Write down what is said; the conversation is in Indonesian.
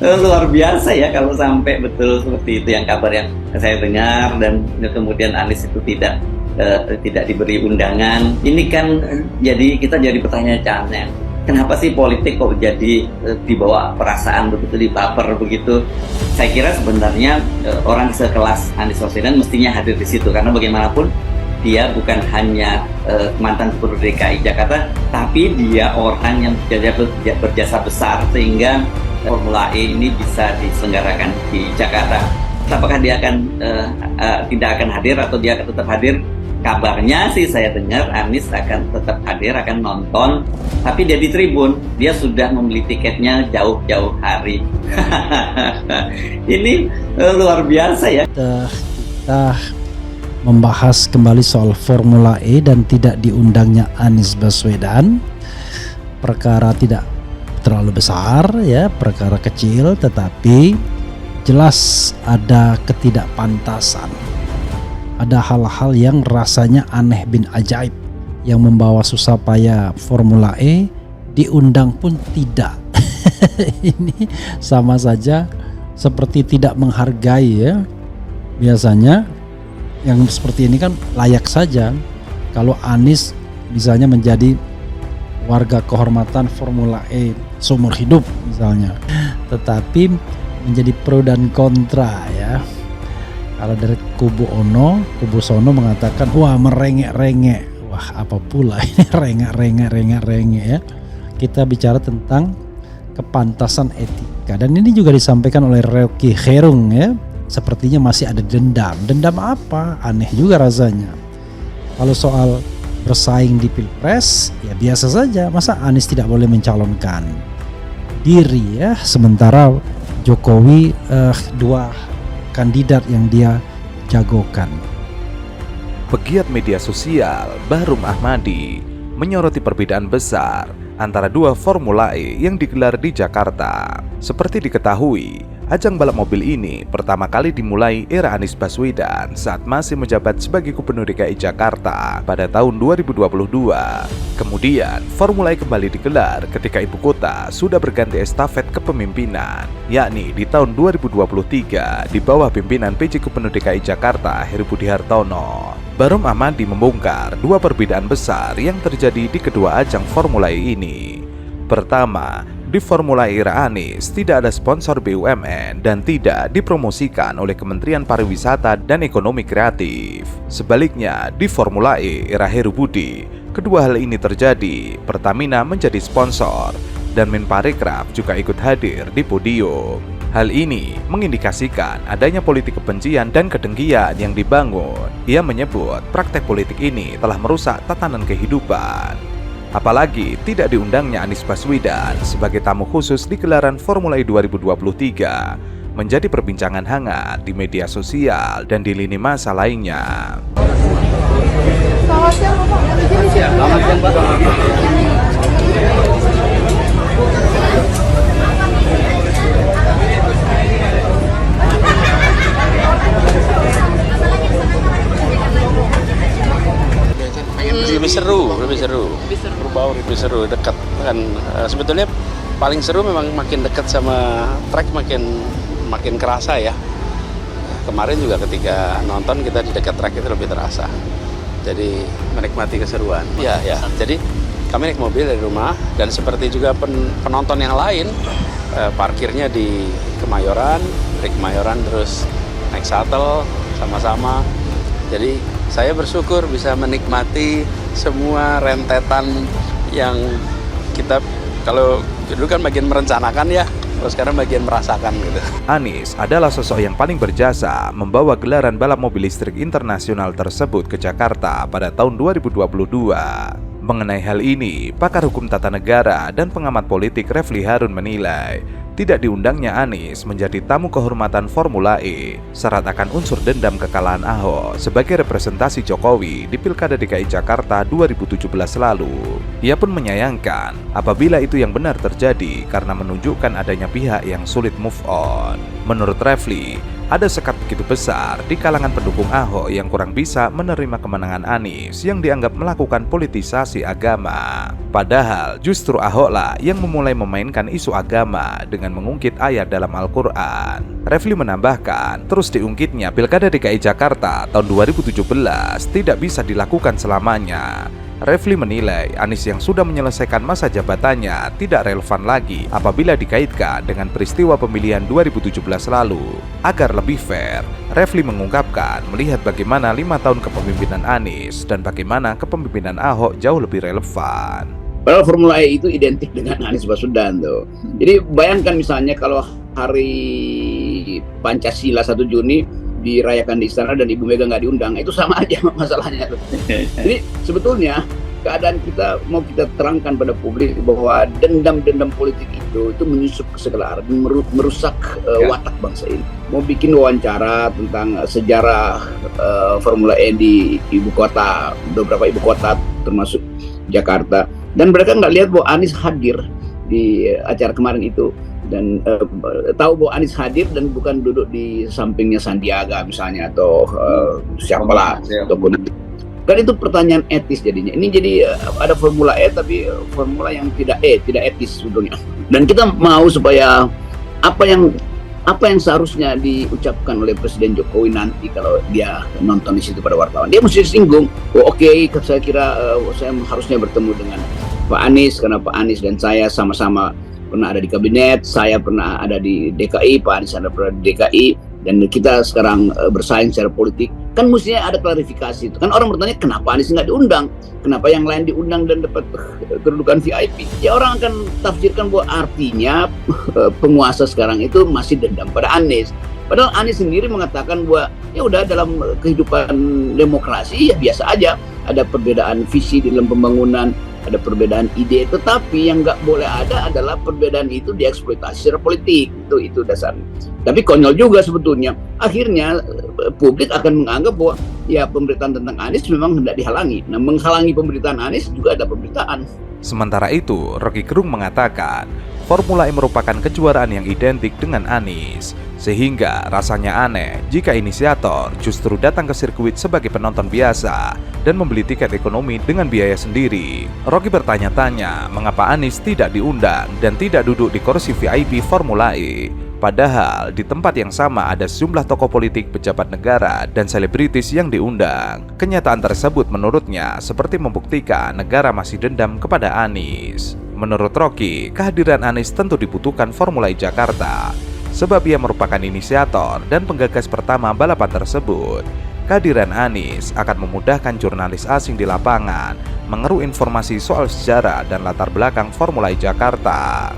luar biasa ya kalau sampai betul seperti itu yang kabar yang saya dengar, dan kemudian Anies itu tidak diberi undangan. Ini kan kita jadi pertanyaan, kenapa sih politik kok jadi dibawa perasaan begitu, dibaper begitu? Saya kira sebenarnya orang sekelas Anies Baswedan mestinya hadir di situ, karena bagaimanapun dia bukan hanya mantan Gubernur DKI Jakarta, tapi dia orang yang berjasa besar sehingga Formula E ini bisa diselenggarakan di Jakarta. Apakah dia tidak akan hadir atau dia akan tetap hadir? Kabarnya sih saya dengar Anies akan tetap hadir, akan nonton, tapi dia di tribun. Dia sudah membeli tiketnya jauh-jauh hari. Ini luar biasa ya. Kita membahas kembali soal Formula E dan tidak diundangnya Anies Baswedan. Perkara tidak terlalu besar ya, perkara kecil, tetapi jelas ada ketidakpantasan. Ada hal-hal yang rasanya aneh bin ajaib yang membawa susah payah Formula E diundang pun tidak. Ini sama saja seperti tidak menghargai ya. Biasanya yang seperti ini kan layak saja kalau Anies misalnya menjadi warga kehormatan Formula E seumur hidup misalnya, tetapi menjadi pro dan kontra ya. Kalau dari kubu Sono mengatakan wah merengek-rengek, wah apa pula ini rengek ya. Kita bicara tentang kepantasan etika, dan ini juga disampaikan oleh Rocky Gerung ya. Sepertinya masih ada dendam apa? Aneh juga rasanya. Kalau soal bersaing di Pilpres ya biasa saja, masa Anies tidak boleh mencalonkan diri ya, sementara Jokowi dua kandidat yang dia jagokan. Pegiat media sosial Bahrum Ahmadi menyoroti perbedaan besar antara dua Formula E yang digelar di Jakarta. Seperti diketahui, ajang balap mobil ini pertama kali dimulai era Anies Baswedan saat masih menjabat sebagai Gubernur DKI Jakarta pada tahun 2022. Kemudian, Formula E kembali digelar ketika ibu kota sudah berganti estafet kepemimpinan, yakni di tahun 2023 di bawah pimpinan PJ Gubernur DKI Jakarta Heru Budi Hartono. Bahrum Ahmadi membongkar dua perbedaan besar yang terjadi di kedua ajang Formula E ini. Pertama, di Formula E era Anies tidak ada sponsor BUMN dan tidak dipromosikan oleh Kementerian Pariwisata dan Ekonomi Kreatif. Sebaliknya, di Formula E era Heru Budi, kedua hal ini terjadi. Pertamina menjadi sponsor dan Menparekraf juga ikut hadir di podium. Hal ini mengindikasikan adanya politik kebencian dan kedengkian yang dibangun. Ia menyebut praktek politik ini telah merusak tatanan kehidupan. Apalagi tidak diundangnya Anies Baswedan sebagai tamu khusus di gelaran Formula E 2023 menjadi perbincangan hangat di media sosial dan di lini masa lainnya. Selamat siang Bapak. Selamat siang Pak. Lebih seru, dekat kan. Sebetulnya paling seru memang makin dekat sama track, makin kerasa ya. Kemarin juga ketika nonton kita di dekat track itu lebih terasa. Jadi menikmati keseruan. Ya. Jadi kami naik mobil dari rumah dan seperti juga penonton yang lain, parkirnya di Kemayoran, dari Kemayoran terus naik shuttle sama-sama. Jadi saya bersyukur bisa menikmati semua rentetan yang kita, kalau dulu kan bagian merencanakan ya, terus sekarang bagian merasakan gitu. Anies adalah sosok yang paling berjasa membawa gelaran balap mobil listrik internasional tersebut ke Jakarta pada tahun 2022. Mengenai hal ini, pakar hukum tata negara dan pengamat politik Refli Harun menilai tidak diundangnya Anies menjadi tamu kehormatan Formula E syarat akan unsur dendam kekalahan Ahok sebagai representasi Jokowi di Pilkada DKI Jakarta 2017 lalu. Ia pun menyayangkan apabila itu yang benar terjadi karena menunjukkan adanya pihak yang sulit move on. Menurut Refli, ada sekat begitu besar di kalangan pendukung Ahok yang kurang bisa menerima kemenangan Anies yang dianggap melakukan politisasi agama. Padahal justru Ahoklah yang memulai memainkan isu agama dengan mengungkit ayat dalam Al-Quran. Refli menambahkan, terus diungkitnya Pilkada DKI Jakarta tahun 2017 tidak bisa dilakukan selamanya. Refli menilai Anies yang sudah menyelesaikan masa jabatannya tidak relevan lagi apabila dikaitkan dengan peristiwa pemilihan 2017 lalu. Agar lebih fair, Refli mengungkapkan melihat bagaimana 5 tahun kepemimpinan Anies dan bagaimana kepemimpinan Ahok jauh lebih relevan. Padahal Formula E itu identik dengan Anies Baswedan tuh. Jadi bayangkan misalnya kalau hari Pancasila 1 Juni dirayakan di istana dan Ibu Mega nggak diundang, itu sama aja masalahnya tuh. Jadi sebetulnya keadaan kita mau kita terangkan pada publik bahwa dendam-dendam politik itu menyusup ke segala arah, merusak watak bangsa ini. Mau bikin wawancara tentang sejarah Formula E di ibu kota, beberapa ibu kota termasuk Jakarta, dan mereka nggak lihat bahwa Anies hadir di acara kemarin itu. Dan tahu bahwa Anies hadir dan bukan duduk di sampingnya Sandiaga misalnya atau siapalah ataupun kan itu pertanyaan etis jadinya. Ini jadi ada Formula E tapi formula yang tidak etis sebetulnya. Dan kita mau supaya apa yang seharusnya diucapkan oleh Presiden Jokowi nanti kalau dia nonton di situ pada wartawan, dia mesti singgung. Oh, oke, saya kira saya harusnya bertemu dengan Pak Anies karena Pak Anies dan saya sama-sama pernah ada di kabinet, saya pernah ada di DKI, Pak Anies ada pernah di DKI, dan kita sekarang bersaing secara politik. Kan mestinya ada klarifikasi itu. Kan orang bertanya kenapa Anies nggak diundang, kenapa yang lain diundang dan dapat kedudukan VIP. Ya orang akan tafsirkan bahwa artinya penguasa sekarang itu masih dendam pada Anies. Padahal Anies sendiri mengatakan bahwa ya udah dalam kehidupan demokrasi ya biasa aja, ada perbedaan visi dalam pembangunan, ada perbedaan ide, tetapi yang nggak boleh ada adalah perbedaan itu dieksploitasi secara politik. Itu dasarnya. Tapi konyol juga sebetulnya. Akhirnya publik akan menganggap bahwa ya pemberitaan tentang Anies memang hendak dihalangi. Nah, menghalangi pemberitaan Anies juga ada pemberitaan. Sementara itu, Rocky Gerung mengatakan Formula E merupakan kejuaraan yang identik dengan Anies, sehingga rasanya aneh jika inisiator justru datang ke sirkuit sebagai penonton biasa dan membeli tiket ekonomi dengan biaya sendiri. Rocky bertanya-tanya mengapa Anies tidak diundang dan tidak duduk di kursi VIP Formula E. Padahal di tempat yang sama ada sejumlah tokoh politik, pejabat negara, dan selebritis yang diundang. Kenyataan tersebut menurutnya seperti membuktikan negara masih dendam kepada Anies. Menurut Rocky, kehadiran Anies tentu dibutuhkan Formula E Jakarta, sebab ia merupakan inisiator dan penggagas pertama balapan tersebut. Kehadiran Anies akan memudahkan jurnalis asing di lapangan mengeruk informasi soal sejarah dan latar belakang Formula E Jakarta.